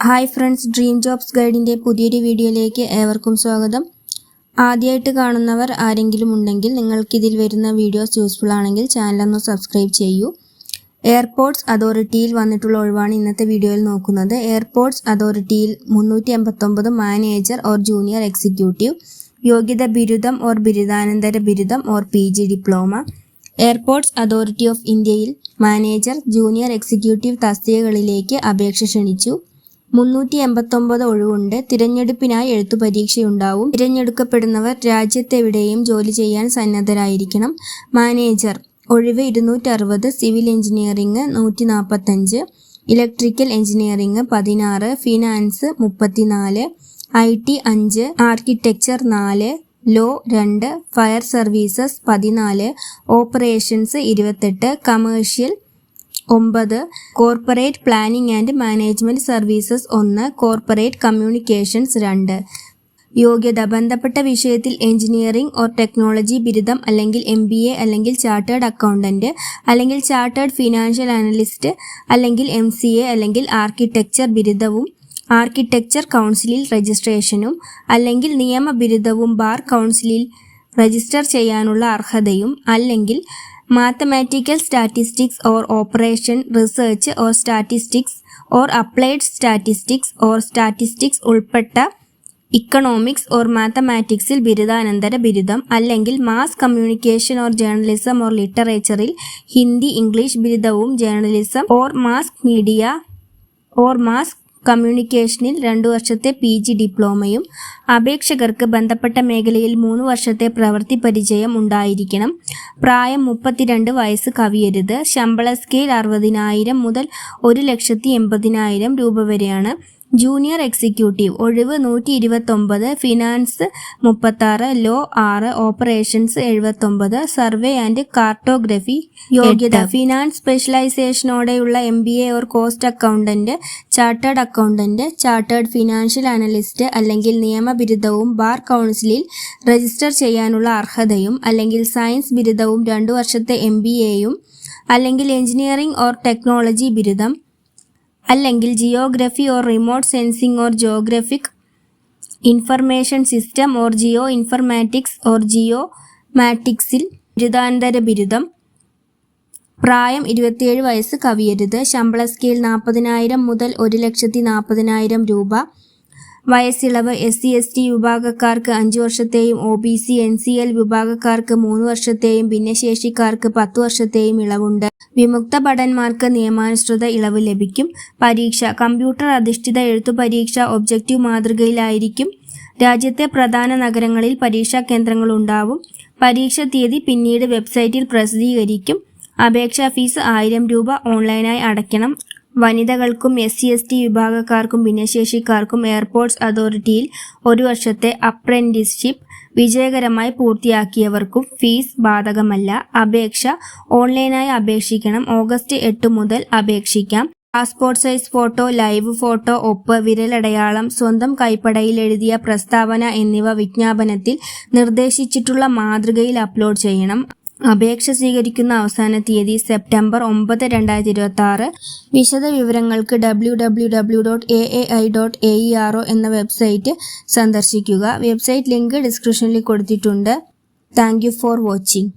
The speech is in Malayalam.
ഹായ് ഫ്രണ്ട്സ്, ഡ്രീം ജോബ്സ് ഗൈഡിൻ്റെ പുതിയൊരു വീഡിയോയിലേക്ക് ഏവർക്കും സ്വാഗതം. ആദ്യമായിട്ട് കാണുന്നവർ ആരെങ്കിലും ഉണ്ടെങ്കിൽ നിങ്ങൾക്കിതിൽ വരുന്ന വീഡിയോസ് യൂസ്ഫുൾ ആണെങ്കിൽ ചാനലൊന്ന് സബ്സ്ക്രൈബ് ചെയ്യൂ. എയർപോർട്ട്സ് അതോറിറ്റിയിൽ വന്നിട്ടുള്ള ഒഴിവാണ് ഇന്നത്തെ വീഡിയോയിൽ നോക്കുന്നത്. എയർപോർട്ട്സ് അതോറിറ്റിയിൽ 389 മാനേജർ ഓർ ജൂനിയർ എക്സിക്യൂട്ടീവ്, യോഗ്യത ബിരുദം ഓർ ബിരുദാനന്തര ബിരുദം or PG diploma. Airports authority of ഇന്ത്യയിൽ മാനേജർ, ജൂനിയർ എക്സിക്യൂട്ടീവ് തസ്തികകളിലേക്ക് അപേക്ഷ ക്ഷണിച്ചു. 389 ഒഴിവുണ്ട്. തിരഞ്ഞെടുപ്പിനായി എഴുത്തുപരീക്ഷയുണ്ടാവും. തിരഞ്ഞെടുക്കപ്പെടുന്നവർ രാജ്യത്തെവിടെയും ജോലി ചെയ്യാൻ സന്നദ്ധരായിരിക്കണം. മാനേജർ ഒഴിവ് 260, civil engineering 145, electrical engineering 16, finance 34, IT 5, architecture 4, law 2, fire services 14, operations 28, commercial 9, corporate planning and management services 1, corporate communications 2. യോഗ്യത ബന്ധപ്പെട്ട വിഷയത്തിൽ എഞ്ചിനീയറിംഗ് ഓർ ടെക്നോളജി ബിരുദം അല്ലെങ്കിൽ MBA അല്ലെങ്കിൽ ചാർട്ടേഡ് അക്കൗണ്ടന്റ് അല്ലെങ്കിൽ ചാർട്ടേഡ് ഫിനാൻഷ്യൽ അനലിസ്റ്റ് അല്ലെങ്കിൽ MCA അല്ലെങ്കിൽ ആർക്കിടെക്ചർ ബിരുദവും ആർക്കിടെക്ചർ കൗൺസിലിൽ രജിസ്ട്രേഷനും അല്ലെങ്കിൽ നിയമ ബിരുദവും ബാർ കൗൺസിലിൽ രജിസ്റ്റർ ചെയ്യാനുള്ള അർഹതയും അല്ലെങ്കിൽ mathematical statistics or operation research or statistics or applied statistics or statistics ഉൾപ്പെട്ട ഇക്കണോമിക്സ് ഓർ മാത്തമാറ്റിക്സിൽ ബിരുദാനന്തര ബിരുദം അല്ലെങ്കിൽ mass communication or journalism or ലിറ്ററേച്ചറിൽ ഹിന്ദി ഇംഗ്ലീഷ് ബിരുദവും journalism or mass media or mass കമ്മ്യൂണിക്കേഷനിൽ 2 വർഷത്തെ PG ഡിപ്ലോമയും. അപേക്ഷകർക്ക് ബന്ധപ്പെട്ട മേഖലയിൽ 3 വർഷത്തെ പ്രവൃത്തി പരിചയം ഉണ്ടായിരിക്കണം. പ്രായം 32 വയസ്സ് കവിയരുത്. ശമ്പള സ്കെയിൽ 60,000 മുതൽ 1,80,000 രൂപ വരെയാണ്. ജൂനിയർ എക്സിക്യൂട്ടീവ് ഒഴിവ് 129, finance 36, law 6, operations 79, survey and cartography. യോഗ്യത ഫിനാൻസ് സ്പെഷ്യലൈസേഷനോടെയുള്ള MBA or cost accountant, chartered accountant, chartered financial analyst അല്ലെങ്കിൽ നിയമബിരുദവും ബാർ കൗൺസിലിൽ രജിസ്റ്റർ ചെയ്യാനുള്ള അർഹതയും അല്ലെങ്കിൽ സയൻസ് ബിരുദവും 2 വർഷത്തെ MBAയും അല്ലെങ്കിൽ എഞ്ചിനീയറിംഗ് ഓർ ടെക്നോളജി ബിരുദം അല്ലെങ്കിൽ geography or remote sensing or geographic information system or geo informatics or geo മാറ്റിക്സിൽ ബിരുദാനന്തര ബിരുദം. പ്രായം 27 വയസ്സ് കവിയരുത്. ശമ്പള സ്കെയിൽ 40,000 മുതൽ 1,40,000 രൂപ. വയസ്സിളവ് SC/ST വിഭാഗക്കാർക്ക് 5 വർഷത്തെയും OBC NCL വിഭാഗക്കാർക്ക് 3 വർഷത്തെയും ഭിന്നശേഷിക്കാർക്ക് 10 വർഷത്തെയും ഇളവുണ്ട്. വിമുക്ത ഭടന്മാർക്ക് നിയമാനുസൃത ഇളവ് ലഭിക്കും. പരീക്ഷ കമ്പ്യൂട്ടർ അധിഷ്ഠിത എഴുത്തു പരീക്ഷ ഒബ്ജക്റ്റീവ് മാതൃകയിലായിരിക്കും. രാജ്യത്തെ പ്രധാന നഗരങ്ങളിൽ പരീക്ഷാ കേന്ദ്രങ്ങൾ ഉണ്ടാവും. പരീക്ഷ തീയതി പിന്നീട് വെബ്സൈറ്റിൽ പ്രസിദ്ധീകരിക്കും. അപേക്ഷാ ഫീസ് 1000 രൂപ ഓൺലൈനായി അടയ്ക്കണം. വനിതകൾക്കും SC/ST വിഭാഗക്കാർക്കും ഭിന്നശേഷിക്കാർക്കും എയർപോർട്ട്സ് അതോറിറ്റിയിൽ 1 വർഷത്തെ അപ്രന്റീസ്ഷിപ്പ് വിജയകരമായി പൂർത്തിയാക്കിയവർക്കും ഫീസ് ബാധകമല്ല. അപേക്ഷ ഓൺലൈനായി അപേക്ഷിക്കണം. ഓഗസ്റ്റ് 8 മുതൽ അപേക്ഷിക്കാം. Passport size photo, live photo, ഒപ്പ്, വിരലടയാളം, സ്വന്തം കൈപ്പടയിൽ എഴുതിയ പ്രസ്താവന എന്നിവ വിജ്ഞാപനത്തിൽ നിർദ്ദേശിച്ചിട്ടുള്ള മാതൃകയിൽ അപ്ലോഡ് ചെയ്യണം. അപേക്ഷ സ്വീകരിക്കുന്ന അവസാന തീയതി സെപ്റ്റംബർ 9, 2026. വിശദ വിവരങ്ങൾക്ക് www.aai.aero എന്ന വെബ്സൈറ്റ് സന്ദർശിക്കുക. വെബ്സൈറ്റ് ലിങ്ക് ഡിസ്ക്രിപ്ഷനിൽ കൊടുത്തിട്ടുണ്ട്. Thank you for watching.